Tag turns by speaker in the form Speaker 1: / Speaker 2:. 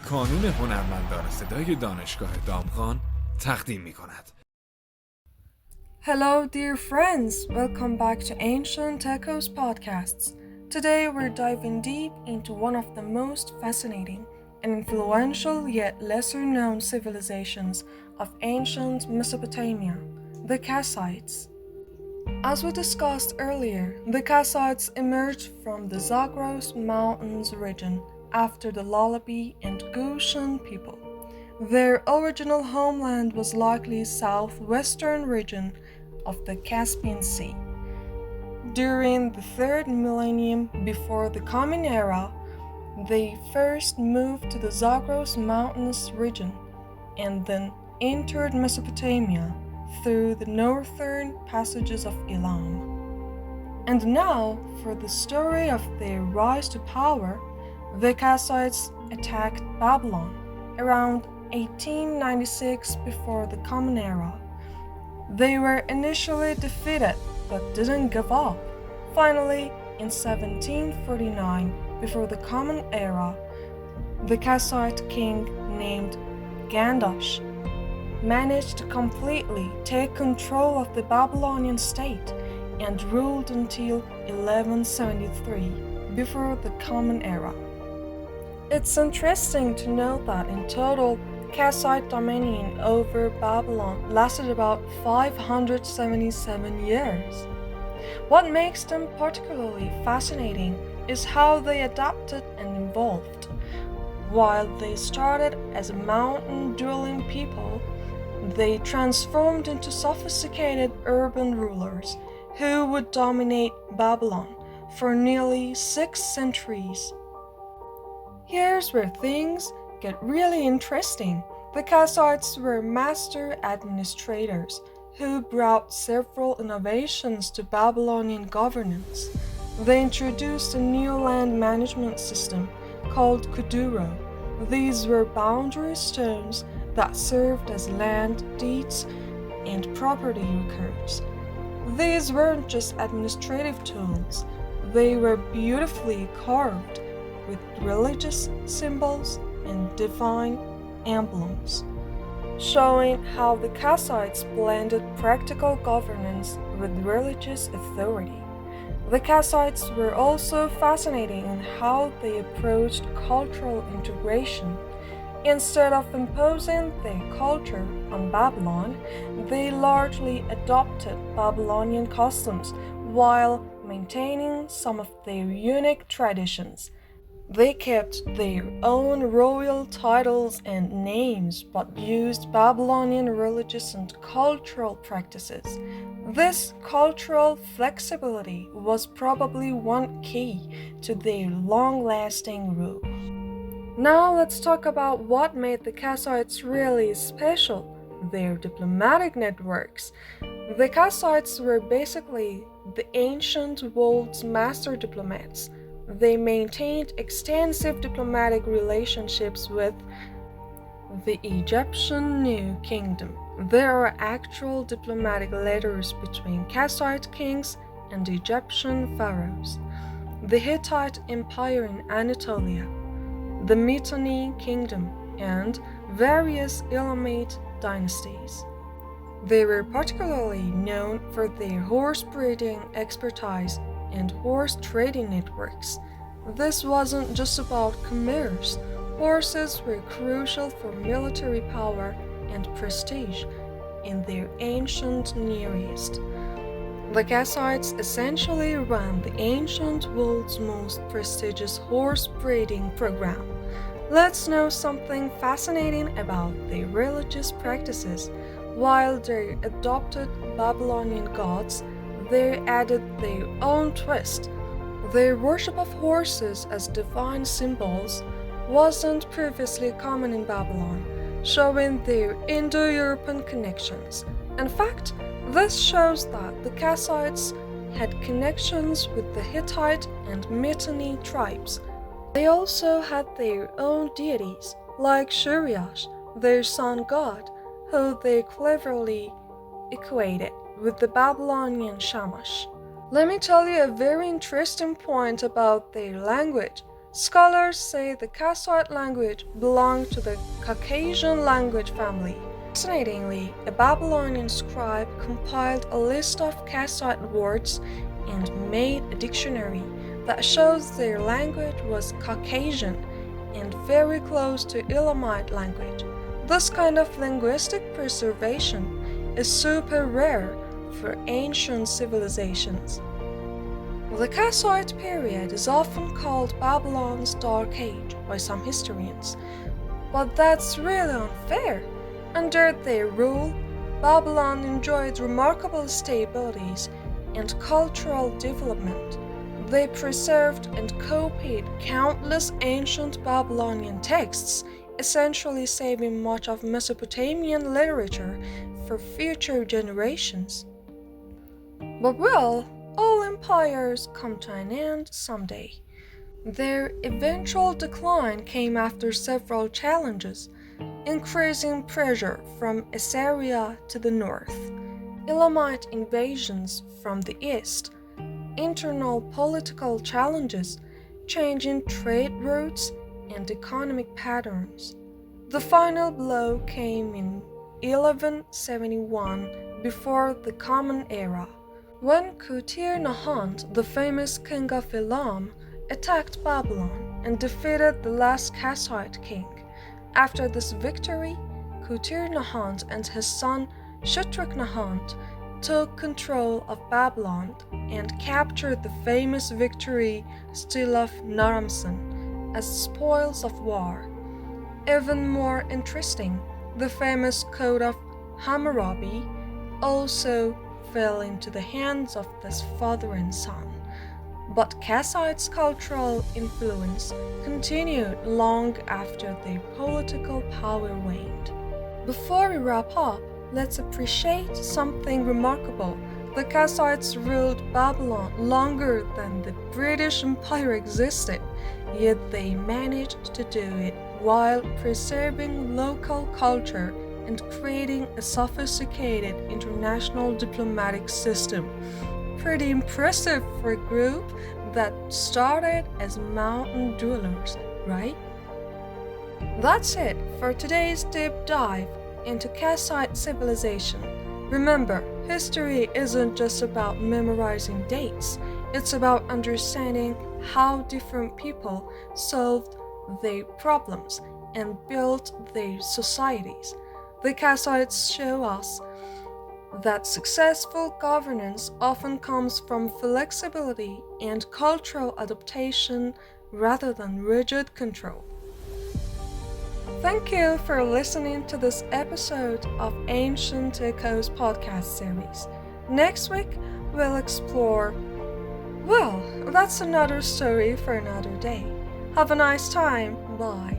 Speaker 1: کانون هنرمندان صدای دانشگاه دامغان تقدیم می‌کند.
Speaker 2: Hello dear friends, welcome back to Ancient Echoes podcasts. Today we're diving deep into one of the most fascinating and influential yet lesser known civilizations of ancient Mesopotamia, the Kassites. As we discussed earlier, the Kassites emerged from the Zagros Mountains region after the Lullaby and Gushan people. Their original homeland was likely southwestern region of the Caspian Sea. During the 3rd millennium before the Common Era, they first moved to the Zagros Mountains region and then entered Mesopotamia through the northern passages of Elam. And now, for the story of their rise to power, the Kassites attacked Babylon around 1896 before the Common Era. They were initially defeated but didn't give up. Finally, in 1749, before the Common Era, the Kassite king named Gandash managed to completely take control of the Babylonian state and ruled until 1173, before the Common Era. It's interesting to note that in total, Kassite dominion over Babylon lasted about 577 years. What makes them particularly fascinating is how they adapted and evolved. While they started as a mountain-dwelling people, they transformed into sophisticated urban rulers who would dominate Babylon for nearly 6 centuries. Here's where things get really interesting. The Kassites were master administrators who brought several innovations to Babylonian governance. They introduced a new land management system called Kuduro. These were boundary stones that served as land deeds and property records. These weren't just administrative tools, they were beautifully carved with religious symbols and divine emblems, showing how the Kassites blended practical governance with religious authority. The Kassites were also fascinating in how they approached cultural integration. Instead of imposing their culture on Babylon, they largely adopted Babylonian customs while maintaining some of their unique traditions. They kept their own royal titles and names but used Babylonian religious and cultural practices. This cultural flexibility was probably one key to their long-lasting rule. Now let's talk about what made the Kassites really special, their diplomatic networks. The Kassites were basically the ancient world's master diplomats. They maintained extensive diplomatic relationships with the Egyptian New Kingdom. There are actual diplomatic letters between Kassite kings and Egyptian pharaohs, the Hittite Empire in Anatolia, the Mitanni Kingdom, and various Elamite dynasties. They were particularly known for their horse breeding expertise and horse trading networks. This wasn't just about commerce. Horses were crucial for military power and prestige in their ancient Near East. The Kassites essentially ran the ancient world's most prestigious horse breeding program. Let's know something fascinating about their religious practices. While they adopted Babylonian gods, they added their own twist. Their worship of horses as divine symbols wasn't previously common in Babylon, showing their Indo-European connections. In fact, this shows that the Kassites had connections with the Hittite and Mitanni tribes. They also had their own deities, like Shuriash, their sun god, who they cleverly equated with the Babylonian Shamash. Let me tell you a very interesting point about their language. Scholars say the Kassuite language belonged to the Caucasian language family. Fascinatingly, a Babylonian scribe compiled a list of Kassuite words and made a dictionary that shows their language was Caucasian and very close to Elamite language. This kind of linguistic preservation is super rare for ancient civilizations. The Kassuite period is often called Babylon's Dark Age by some historians, but that's really unfair. Under their rule, Babylon enjoyed remarkable stabilities and cultural development. They preserved and copied countless ancient Babylonian texts, essentially saving much of Mesopotamian literature for future generations. But well, all empires come to an end someday. Their eventual decline came after several challenges: increasing pressure from Assyria to the north, Elamite invasions from the east, internal political challenges, changing trade routes, and economic patterns. The final blow came in 1171 before the Common Era, when Kutir-Nahant, the famous king of Elam, attacked Babylon and defeated the last Kassuite king. After this victory, Kutir-Nahant and his son Shutruk-Nahant took control of Babylon and captured the famous victory still of Naram-Sin as spoils of war. Even more interesting, the famous Code of Hammurabi also fell into the hands of this father and son. But Kassuite's cultural influence continued long after their political power waned. Before we wrap up, let's appreciate something remarkable. The Kassuites ruled Babylon longer than the British Empire existed, yet they managed to do it while preserving local culture and creating a sophisticated international diplomatic system. Pretty impressive for a group that started as mountain dwellers, right? That's it for today's deep dive into Kassuite civilization. Remember, history isn't just about memorizing dates, it's about understanding how different people solved their problems and built their societies. The Kassuites show us that successful governance often comes from flexibility and cultural adaptation rather than rigid control. Thank you for listening to this episode of Ancient Echoes podcast series. Next week, we'll explore, well, that's another story for another day. Have a nice time. Bye.